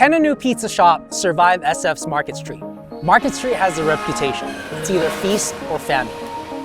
Can a new pizza shop survive SF's Market Street? Market Street has a reputation. It's either feast or famine.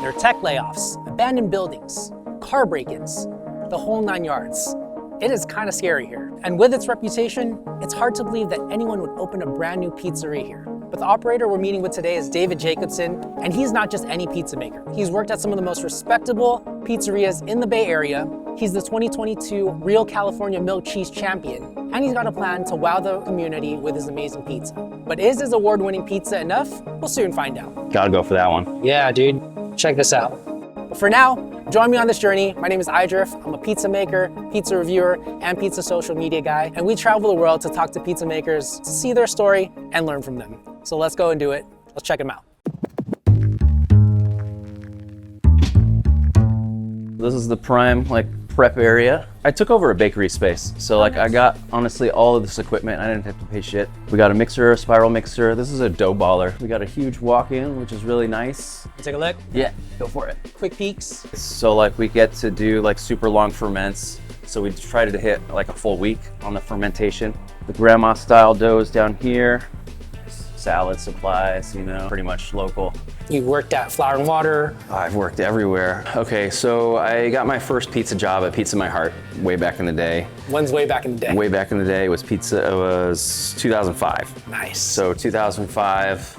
There are tech layoffs, abandoned buildings, car break-ins, the whole 9 yards. It is kind of scary here. And with its reputation, it's hard to believe that anyone would open a brand new pizzeria here. But the operator we're meeting with today is David Jacobson, and he's not just any pizza maker. He's worked at some of the most respectable pizzerias in the Bay Area. He's the 2022 Real California Milk Cheese Champion, and he's got a plan to wow the community with his amazing pizza. But is his award-winning pizza enough? We'll soon find out. Gotta go for that one. Yeah, dude, check this out. But for now, join me on this journey. My name is Idrif. I'm a pizza maker, pizza reviewer, and pizza social media guy. And we travel the world to talk to pizza makers, to see their story and learn from them. So let's go and do it. Let's check them out. This is the prime prep area. I took over a bakery space. So I got honestly all of this equipment. I didn't have to pay shit. We got a mixer, a spiral mixer. This is a dough baller. We got a huge walk-in, which is really nice. Take a look. Yeah, go for it. Quick peeks. So we get to do super long ferments. So we try to hit a full week on the fermentation. The grandma style dough is down here. Salad supplies, pretty much local. You worked at Flour and Water. I've worked everywhere. Okay, so I got my first pizza job at Pizza My Heart way back in the day. When's way back in the day? Way back in the day, it was 2005. Nice. So 2005,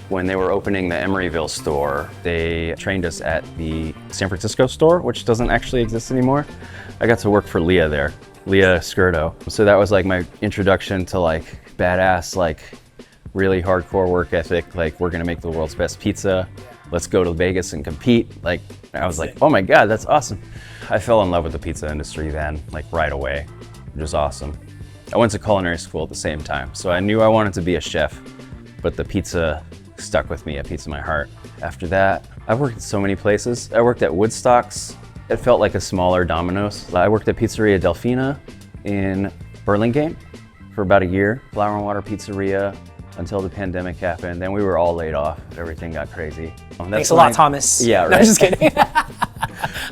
when they were opening the Emeryville store, they trained us at the San Francisco store, which doesn't actually exist anymore. I got to work for Leah there, Leah Skirdo. So that was my introduction to badass, really hardcore work ethic, we're gonna make the world's best pizza. Let's go to Vegas and compete. I was like, oh my God, that's awesome. I fell in love with the pizza industry then, right away, which was awesome. I went to culinary school at the same time, so I knew I wanted to be a chef, but the pizza stuck with me at Pizza My Heart. After that, I've worked at so many places. I worked at Woodstocks. It felt like a smaller Domino's. I worked at Pizzeria Delfina in Burlingame for about a year. Flour and Water Pizzeria, until the pandemic happened. Then we were all laid off. Everything got crazy. Thanks a lot, Thomas. Yeah, right. No, I'm just kidding.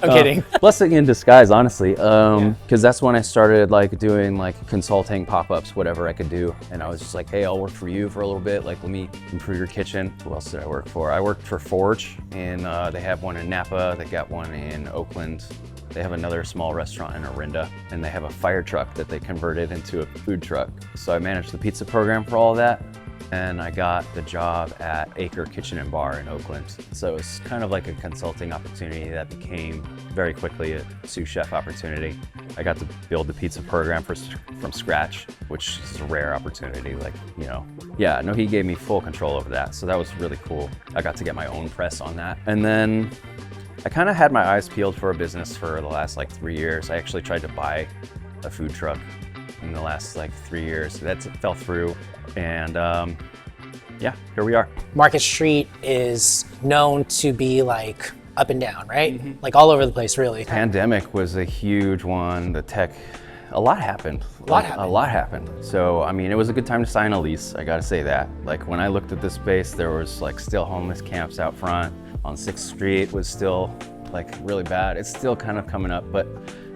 I'm kidding. Blessing in disguise, honestly, because that's when I started doing consulting, pop-ups, whatever I could do. And I was just hey, I'll work for you for a little bit. Let me improve your kitchen. Who else did I work for? I worked for Forge, and they have one in Napa. They got one in Oakland. They have another small restaurant in Orinda, and they have a fire truck that they converted into a food truck. So I managed the pizza program for all of that. And I got the job at Acre Kitchen and Bar in Oakland. So it's kind of a consulting opportunity that became very quickly a sous chef opportunity. I got to build the pizza program from scratch, which is a rare opportunity. Yeah, no, he gave me full control over that. So that was really cool. I got to get my own press on that. And then I kind of had my eyes peeled for a business for the last 3 years. I actually tried to buy a food truck in the last 3 years. That fell through, and yeah, here we are. Market Street is known to be up and down, right? Mm-hmm. All over the place, really. Pandemic was a huge one. The tech, a lot happened. A lot happened. So it was a good time to sign a lease. I gotta say that. When I looked at this space, there was still homeless camps out front. On 6th Street was still really bad. It's still kind of coming up, but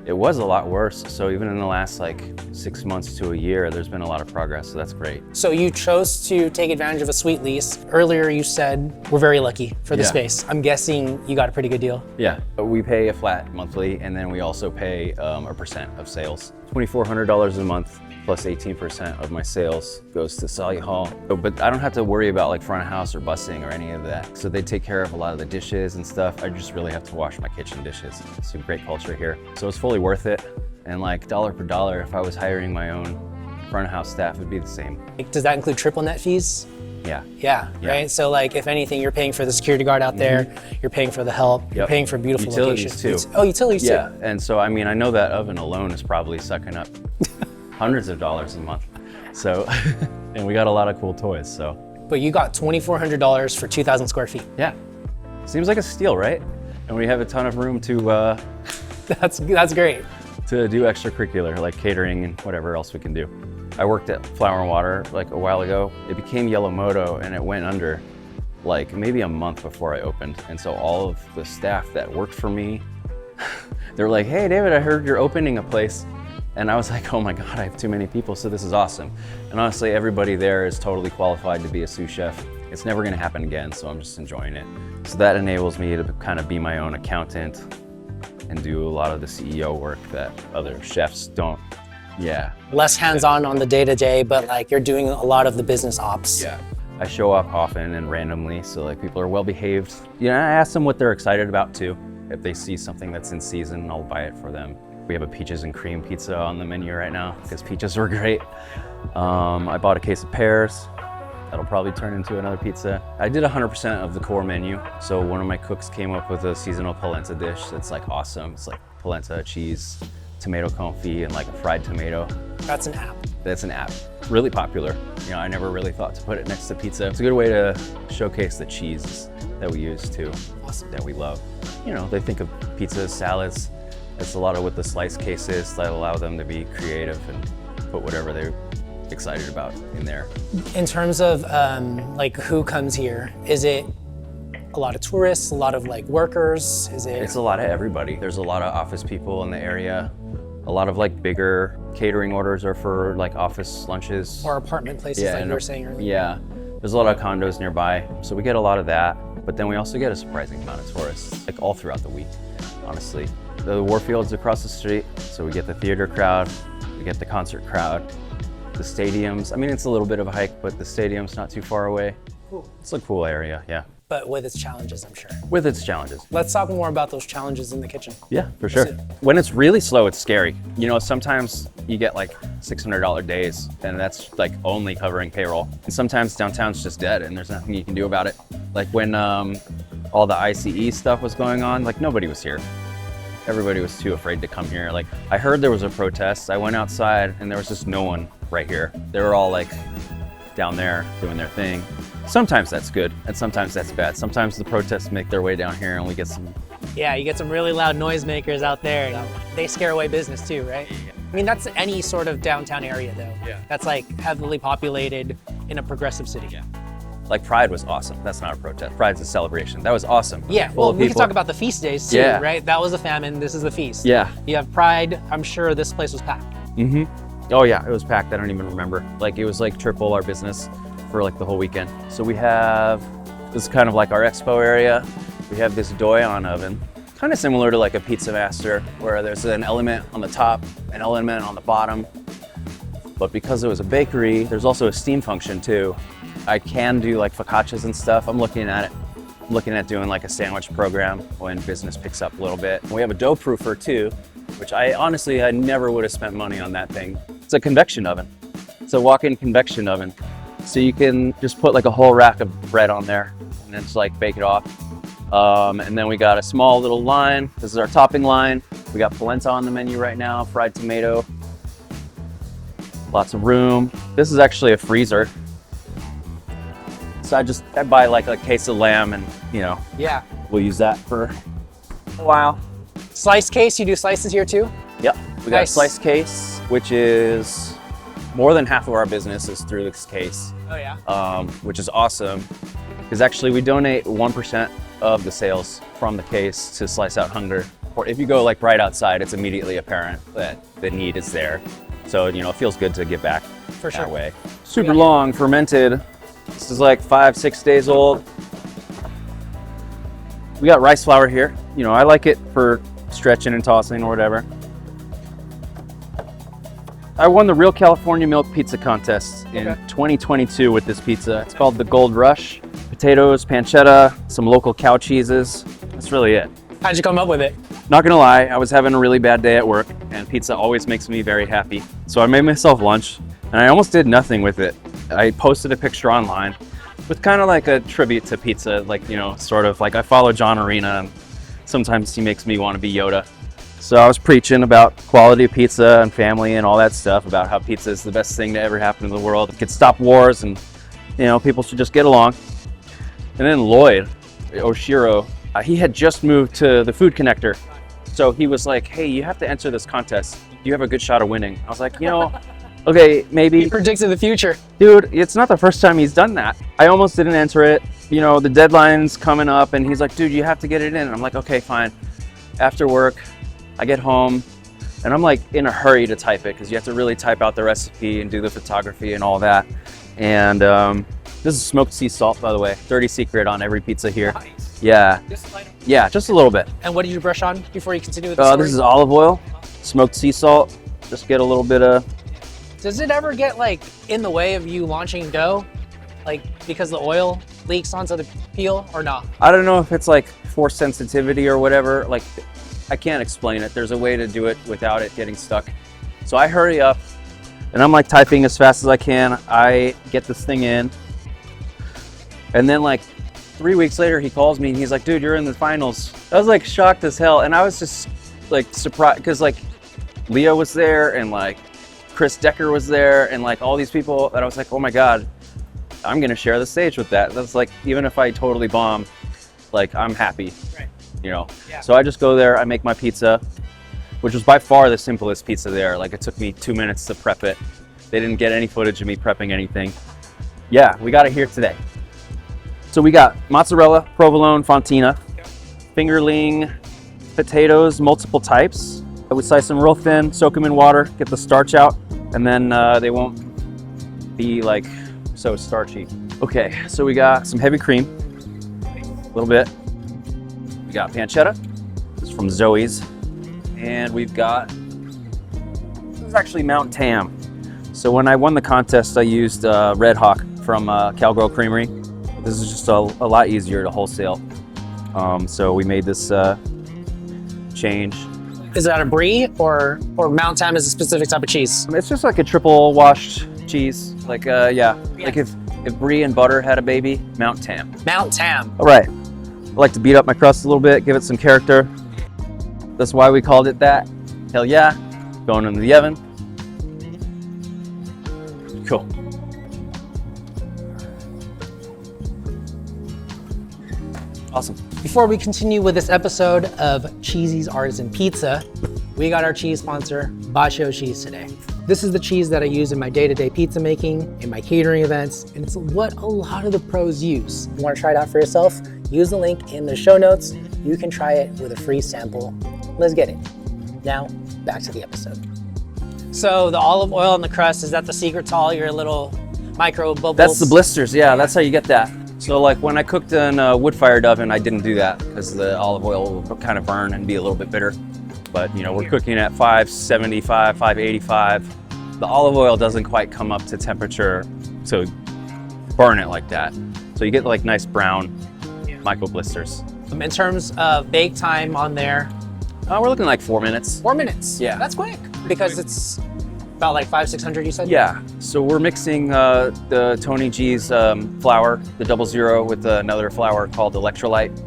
it was a lot worse. So even in the last 6 months to a year, there's been a lot of progress, so that's great. So you chose to take advantage of a sweet lease. Earlier you said we're very lucky for the space. I'm guessing you got a pretty good deal. Yeah, we pay a flat monthly, and then we also pay a percent of sales. $2,400 a month plus 18% of my sales goes to Sallie Hall. But I don't have to worry about front of house or busing or any of that. So they take care of a lot of the dishes and stuff. I just really have to wash my kitchen dishes. It's a great culture here. So it's fully worth it. And dollar per dollar, if I was hiring my own front of house staff, it'd be the same. Does that include triple net fees? Yeah. Yeah, right? So if anything, you're paying for the security guard out there, you're paying for the help, you're paying for beautiful utilities locations. too. Oh, utilities too. Yeah, and so I know that oven alone is probably sucking up hundreds of dollars a month. So, and we got a lot of cool toys, so. But you got $2,400 for 2,000 square feet. Yeah, seems like a steal, right? And we have a ton of room to That's great. To do extracurricular, catering and whatever else we can do. I worked at Flour and Water a while ago. It became Yellow Moto, and it went under maybe a month before I opened. And so all of the staff that worked for me, they were like, hey David, I heard you're opening a place. And I was like, oh my God, I have too many people, so this is awesome. And honestly, everybody there is totally qualified to be a sous chef. It's never gonna happen again, so I'm just enjoying it. So that enables me to kind of be my own accountant and do a lot of the CEO work that other chefs don't. Yeah. Less hands-on on the day-to-day, but like you're doing a lot of the business ops. Yeah. I show up often and randomly, so like people are well behaved. You know, I ask them what they're excited about too. If they see something that's in season, I'll buy it for them. We have a peaches and cream pizza on the menu right now because peaches were great. I bought a case of pears. That'll probably turn into another pizza. I did 100% of the core menu. So one of my cooks came up with a seasonal polenta dish that's like awesome. It's like polenta, cheese, tomato confit, and like a fried tomato. That's an app. That's an app. Really popular. You know, I never really thought to put it next to pizza. It's a good way to showcase the cheese that we use too, Awesome. that we love. You know, they think of pizzas, salads. It's a lot of what the slice case is that allow them to be creative and put whatever they're excited about in there. In terms of like who comes here, is it a lot of tourists, a lot of like workers? Is it? It's a lot of everybody. There's a lot of office people in the area. A lot of like bigger catering orders are for like office lunches. Or apartment places like you were saying earlier. Yeah, there's a lot of condos nearby. So we get a lot of that, but then we also get a surprising amount of tourists, like all throughout the week, honestly. The Warfield's across the street, so we get the theater crowd, we get the concert crowd, the stadiums. I mean, it's a little bit of a hike, but the stadium's not too far away. Cool. It's a cool area, yeah. But with its challenges, I'm sure. With its challenges. Let's talk more about those challenges in the kitchen. Yeah, for sure. When it's really slow, it's scary. You know, sometimes you get like $600 days, and that's like only covering payroll. And sometimes downtown's just dead, and there's nothing you can do about it. Like when all the ICE stuff was going on, like nobody was here. Everybody was too afraid to come here. Like I heard there was a protest. I went outside, and there was just no one right here. They were all like down there doing their thing. Sometimes that's good, and sometimes that's bad. Sometimes the protests make their way down here, and we get some. Yeah, you get some really loud noisemakers out there. And they scare away business too, right? I mean, that's any sort of downtown area though. Yeah. That's like heavily populated in a progressive city. Yeah. Like Pride was awesome. That's not a protest. Pride's a celebration. That was awesome. Yeah, well, we can talk about the feast days too, Yeah. right? That was a famine, this is the feast. Yeah. You have Pride, I'm sure this place was packed. Mm-hmm. Oh yeah, it was packed. I don't even remember. Like it was like triple our business for like the whole weekend. So we have, this is kind of like our expo area. We have this Doyon oven, kind of similar to like a Pizza Master, where there's an element on the top, an element on the bottom. But because it was a bakery, there's also a steam function too. I can do like focaccias and stuff. I'm looking at it. I'm looking at doing like a sandwich program when business picks up a little bit. And we have a dough proofer too, which I never would have spent money on that thing. It's a convection oven. It's a walk-in convection oven. So you can just put like a whole rack of bread on there and then just like bake it off. And then we got a small little line. This is our topping line. We got polenta on the menu right now, fried tomato. Lots of room. This is actually a freezer. So I buy like a case of lamb and, you know, Yeah. we'll use that for a while. Slice case, you do slices here too? Yep, we got a Nice. slice case, which is more than half of our business is through this case, Oh yeah. which is awesome. Because actually we donate 1% of the sales from the case to Slice Out Hunger. Or if you go like right outside, it's immediately apparent that the need is there. So, you know, it feels good to give back For sure. that way. Super long, fermented. This is like 5-6 days old. We got rice flour here. You know, I like it for stretching and tossing or whatever. I won the Real California Milk Pizza Contest in 2022 with this pizza. It's called the Gold Rush. Potatoes, pancetta, some local cow cheeses. That's really it. How'd you come up with it? Not gonna lie, I was having a really bad day at work, and pizza always makes me very happy. So I made myself lunch, and I almost did nothing with it. I posted a picture online with kind of like a tribute to pizza, like, you know, sort of like I follow John Arena, and sometimes he makes me want to be Yoda. So I was preaching about quality of pizza and family and all that stuff, about how pizza is the best thing to ever happen in the world. It could stop wars, and, you know, people should just get along. And then Lloyd Oshiro, he had just moved to the Food Connector. So he was like, hey, you have to enter this contest. You have a good shot of winning. I was like, you know, okay, maybe. He predicted the future. Dude, it's not the first time he's done that. I almost didn't enter it. You know, the deadline's coming up, and he's like, dude, you have to get it in. And I'm like, okay, fine. After work, I get home, And I'm like in a hurry to type it because you have to really type out the recipe and do the photography and all that. And this is smoked sea salt, by the way. Dirty secret on every pizza here. Nice. Yeah. Yeah, just a little bit. And what did you brush on before you continue with the story? This is olive oil, smoked sea salt. Just get a little bit of... Does it ever get like in the way of you launching dough? Like because the oil leaks onto the peel or not? I don't know if it's like force sensitivity or whatever. Like, I can't explain it. There's a way to do it without it getting stuck. So I hurry up and I'm like typing as fast as I can. I get this thing in. And then like 3 weeks later, he calls me and he's like, dude, you're in the finals. I was like shocked as hell. And I was just like surprised because like Leo was there and like Chris Decker was there and like all these people that I was like, oh my God, I'm gonna share the stage with that. That's like, even if I totally bomb, like I'm happy, Right. you know? Yeah. So I just go there, I make my pizza, which was by far the simplest pizza there. Like it took me 2 minutes to prep it. They didn't get any footage of me prepping anything. Yeah, we got it here today. So we got mozzarella, provolone, fontina, fingerling, potatoes, multiple types. We slice them real thin, soak them in water, get the starch out, and then they won't be like so starchy. Okay, so we got some heavy cream, a little bit. We got pancetta, this is from Zoe's. And we've got, this is actually Mount Tam. So when I won the contest, I used Red Hawk from Cowgirl Creamery. This is just a lot easier to wholesale. So we made this change. Is that a brie or Mount Tam is a specific type of cheese? It's just like a triple washed cheese. Like, yeah. Like if brie and butter had a baby, Mount Tam. Mount Tam. All right. I like to beat up my crust a little bit, give it some character. That's why we called it that. Hell yeah. Going into the oven. Cool. Awesome. Before we continue with this episode of Cheezy's Artisan Pizza, we got our cheese sponsor, Bacio Cheese today. This is the cheese that I use in my day-to-day pizza making, in my catering events, and it's what a lot of the pros use. If you want to try it out for yourself, use the link in the show notes. You can try it with a free sample. Let's get it. Now, back to the episode. So the olive oil on the crust, is that the secret to all your little micro bubbles? That's the blisters, yeah, that's how you get that. So like when I cooked in a wood-fired oven, I didn't do that because the olive oil will kind of burn and be a little bit bitter. But you know, we're cooking at 575, 585. The olive oil doesn't quite come up to temperature to burn it like that. So you get like nice brown micro blisters. In terms of bake time on there, We're looking like 4 minutes. 4 minutes. Yeah. That's quick because it's about like 500-600 you said? Yeah, so we're mixing the Tony G's flour, the 00, with another flour called Electrolyte.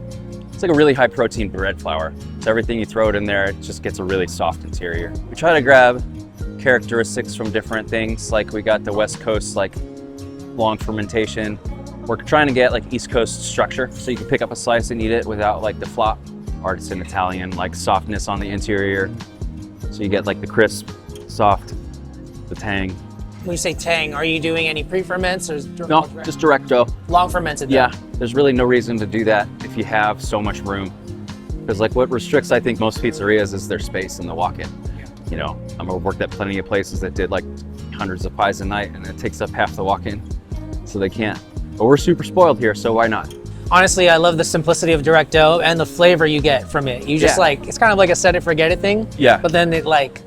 It's like a really high protein bread flour. So everything you throw it in there, it just gets a really soft interior. We try to grab characteristics from different things. Like we got the West Coast, like long fermentation. We're trying to get like East Coast structure so you can pick up a slice and eat it without like the flop. Artisan Italian, like softness on the interior. So you get like the crisp, soft, the tang. When you say tang, are you doing any pre-ferments or? No, just direct dough. Long fermented dough? Yeah, there's really no reason to do that if you have so much room. Because like what restricts, I think, most pizzerias is their space in the walk-in. You know, I've worked at plenty of places that did like hundreds of pies a night and it takes up half the walk-in, so they can't. But we're super spoiled here, so why not? Honestly, I love the simplicity of direct dough and the flavor you get from it. You just like, it's kind of like a set it, forget it thing. Yeah. But then it like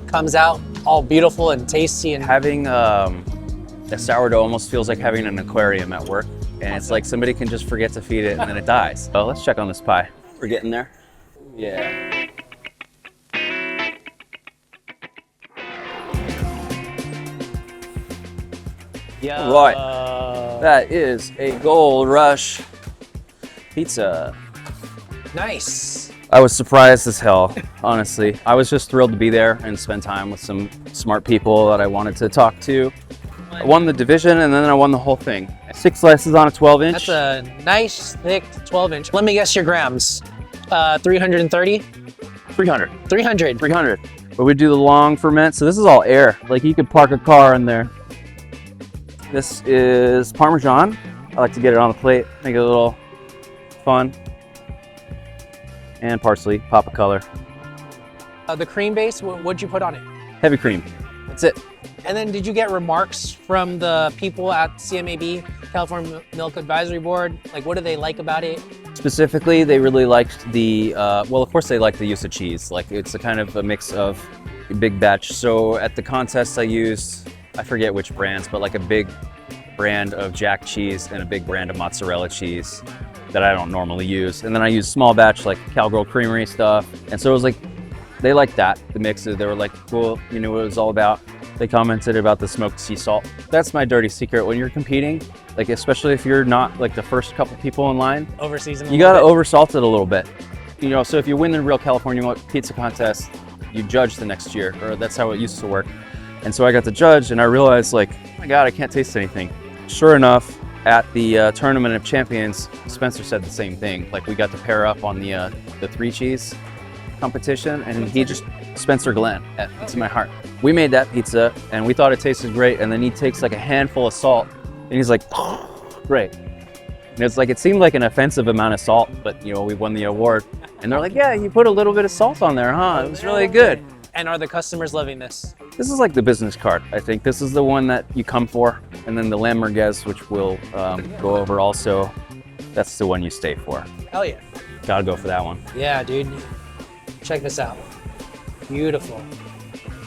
comes out all beautiful and tasty. And having a sourdough almost feels like having an aquarium at work. And it's like somebody can just forget to feed it and then it dies. So let's check on this pie. We're getting there. Yeah. Yeah. Right. That is a Gold Rush pizza. Nice. I was surprised as hell, honestly. I was just thrilled to be there and spend time with some smart people that I wanted to talk to. I won the division and then I won the whole thing. 6 slices on a 12-inch. That's a nice, thick 12-inch. Let me guess your grams. 330? 300. 300. 300. But we do the long ferment, so this is all air. Like you could park a car in there. This is Parmesan. I like to get it on the plate, make it a little fun. And parsley, pop of color. The cream base, what'd you put on it? Heavy cream. That's it. And then did you get remarks from the people at CMAB, California Milk Advisory Board? Like, what do they like about it? Specifically, they really liked the, well, of course they like the use of cheese. Like, it's a kind of a mix of a big batch. So at the contest I used, I forget which brands, but like a big brand of Jack cheese and a big brand of mozzarella cheese that I don't normally use. And then I used small batch, like Cowgirl Creamery stuff. And so it was like, they liked that, the mixes. They were like, cool, you knew what it was all about. They commented about the smoked sea salt. That's my dirty secret. When you're competing, like especially if you're not like the first couple people in line, Overseason. you gotta oversalt it a little bit. You know, so if you win the real California pizza contest, you judge the next year, or that's how it used to work. And so I got to judge and I realized like, oh my God, I can't taste anything. Sure enough, at the Tournament of Champions, Spencer said the same thing. Like we got to pair up on the 3 cheese competition, and he just, Spencer Glenn at Pizza My Heart. We made that pizza and we thought it tasted great, and then he takes like a handful of salt and he's like, great. And it's like, it seemed like an offensive amount of salt, but you know, we won the award. And they're like, yeah, you put a little bit of salt on there, huh? It was really good. And are the customers loving this? This is like the business card. I think this is the one that you come for. And then the lamb merguez, which we'll go over also, that's the one you stay for. Hell yeah. Gotta go for that one. Yeah, dude. Check this out. Beautiful.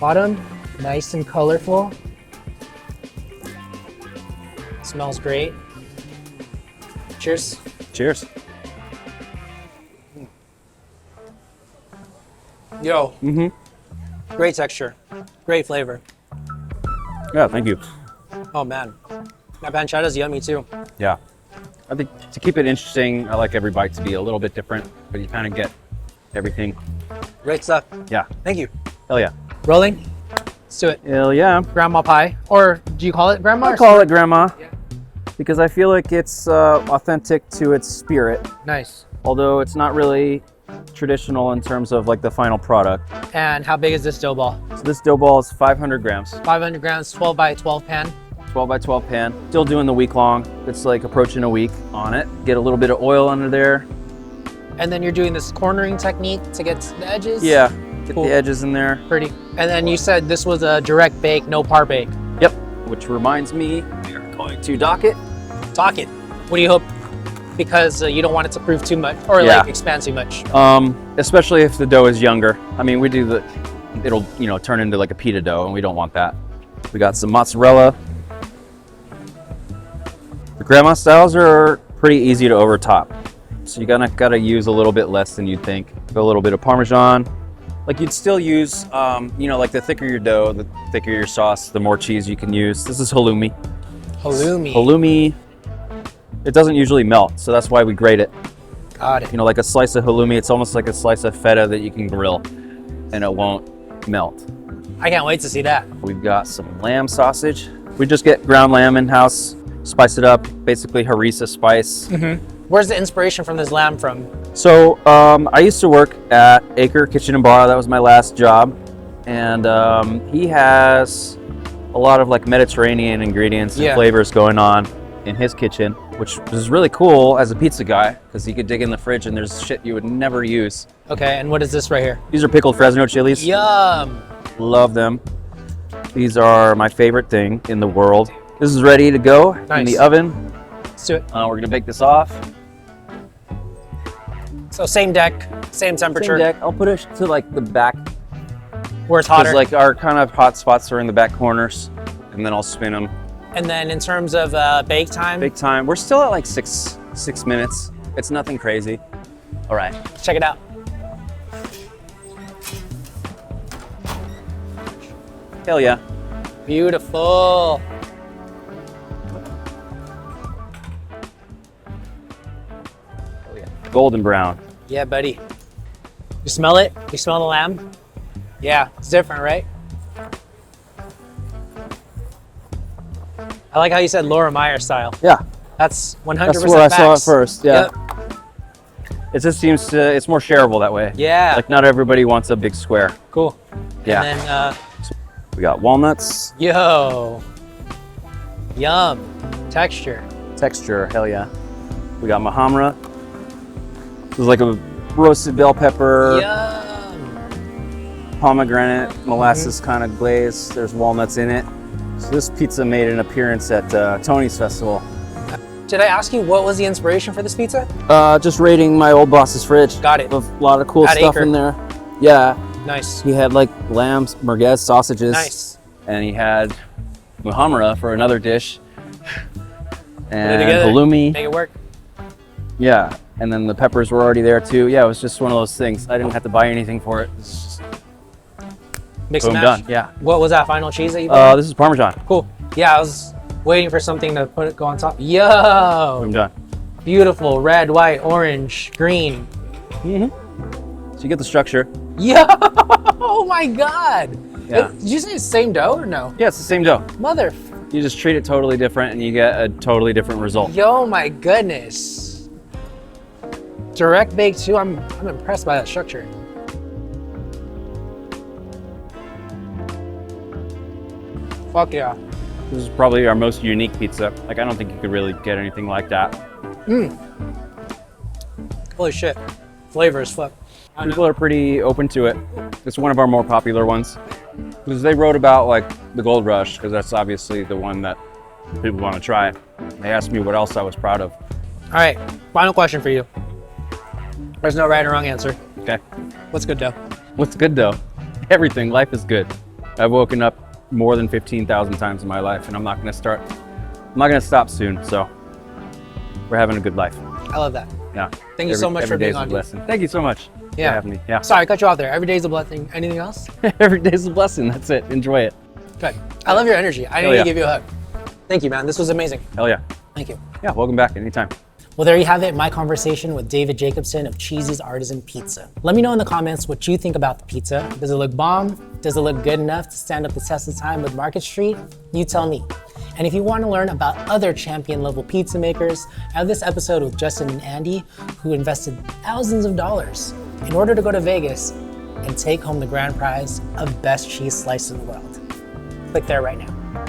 Bottom, nice and colorful. Smells great. Cheers. Cheers. Yo. Great texture. Great flavor. Yeah, thank you. Oh man. That pancetta's yummy too. Yeah. I think to keep it interesting, I like every bite to be a little bit different, but you kind of get everything. Great stuff. Yeah. Thank you. Hell yeah. Rolling. Let's do it. Hell yeah. Grandma pie. Or do you call it grandma? I call it grandma because I feel like it's authentic to its spirit. Nice. Although it's not really traditional in terms of like the final product. And how big is this dough ball? So this dough ball is 500 grams. 500 grams, 12 by 12 pan. 12 by 12 pan. Still doing the week long. It's like approaching a week on it. Get a little bit of oil under there. And then you're doing this cornering technique to get the edges? Yeah, get Cool. the edges in there. Pretty. And then you said this was a direct bake, no par bake. Yep, which reminds me, we're going to dock it. Dock it. What do you hope? Because you don't want it to prove too much or Yeah. like expand too much. Especially if the dough is younger. I mean, we do the, it'll, you know, turn into like a pita dough and we don't want that. We got some mozzarella. The grandma styles are pretty easy to overtop. So you gotta use a little bit less than you'd think. A little bit of Parmesan. Like you'd still use, you know, like the thicker your dough, the thicker your sauce, the more cheese you can use. This is haloumi. Haloumi. Haloumi, it doesn't usually melt, so that's why we grate it. Got it. You know, like a slice of halloumi, it's almost like a slice of feta that you can grill and it won't melt. I can't wait to see that. We've got some lamb sausage. We just get ground lamb in-house, spice it up, basically harissa spice. Where's the inspiration from this lamb from? So I used to work at Acre Kitchen and Bar. That was my last job. And he has a lot of like Mediterranean ingredients and flavors going on in his kitchen, which was really cool as a pizza guy because he could dig in the fridge and there's shit you would never use. Okay, and what is this right here? These are pickled Fresno chilies. Yum. Love them. These are my favorite thing in the world. This is ready to go in the oven. Let's do it. We're gonna bake this off. So same deck, same temperature. Same deck. I'll put it to like the back. Where it's hotter. Because like our kind of hot spots are in the back corners, and then I'll spin them. And then in terms of bake time? Bake time, we're still at like six minutes. It's nothing crazy. All right. Check it out. Hell yeah. Beautiful. Hell yeah. Golden brown. Yeah, buddy. You smell it? You smell the lamb? Yeah, it's different, right? I like how you said Laura Meyer style. Yeah. That's 100% That's where I saw it facts. first. Yeah. Yep. It just seems to, it's more shareable that way. Yeah. Like not everybody wants a big square. Cool. Yeah. And then, We got walnuts. yo. Yum. Texture. Texture, hell yeah. We got muhammara. This is like a roasted bell pepper. Yum. pomegranate, molasses kind of glaze. There's walnuts in it. So this pizza made an appearance at Tony's Festival. Did I ask you what was the inspiration for this pizza? Just raiding my old boss's fridge. Got it. A lot of cool At stuff Acre. in there. Yeah. Nice. He had like lambs, merguez sausages. Nice. And he had muhammara for another dish. Put it And together. haloumi. Make it work. Yeah. And then the peppers were already there too. Yeah, it was just one of those things. I didn't have to buy anything for it. It's just Mix boom, and match. done. Yeah. What was that final cheese that you put? This is Parmesan. Cool. Yeah, I was waiting for something to go on top. Yo! Boom, done. Beautiful. Red, white, orange, green. Mm-hmm. So you get the structure. Yo! Oh my God! Yeah. Did you say it's the same dough or no? Yeah, it's the same dough. Mother. You just treat it totally different and you get a totally different result. Yo, my goodness. Direct bake too. I'm impressed by that structure. Fuck yeah. This is probably our most unique pizza. Like, I don't think you could really get anything like that. Holy shit. Flavor as fuck. People are pretty open to it. It's one of our more popular ones. Because they wrote about like the gold rush, because that's obviously the one that people want to try. They asked me what else I was proud of. All right, final question for you. There's no right or wrong answer. Okay. What's good dough? What's good though? Everything. Life is good. I've woken up more than 15,000 times in my life, and I'm not gonna stop soon, so we're having a good life. I love that. Yeah. Thank you so much for every being day's a on. blessing. Thank you so much for having me. Yeah. Sorry, I cut you off there. Every day's a blessing. Anything else? Every day's a blessing. That's it. Enjoy it. Good. I love your energy. I need yeah. to give you a hug. Thank you, man. This was amazing. Hell yeah. Thank you. Yeah, welcome back anytime. Well, there you have it, my conversation with David Jacobson of Cheezy's Artisan Pizza. Let me know in the comments what you think about the pizza. Does it look bomb? Does it look good enough to stand up the test of time with Market Street? You tell me. And if you want to learn about other champion level pizza makers, I have this episode with Justin and Andy, who invested thousands of dollars in order to go to Vegas and take home the grand prize of best cheese slice in the world. Click there right now.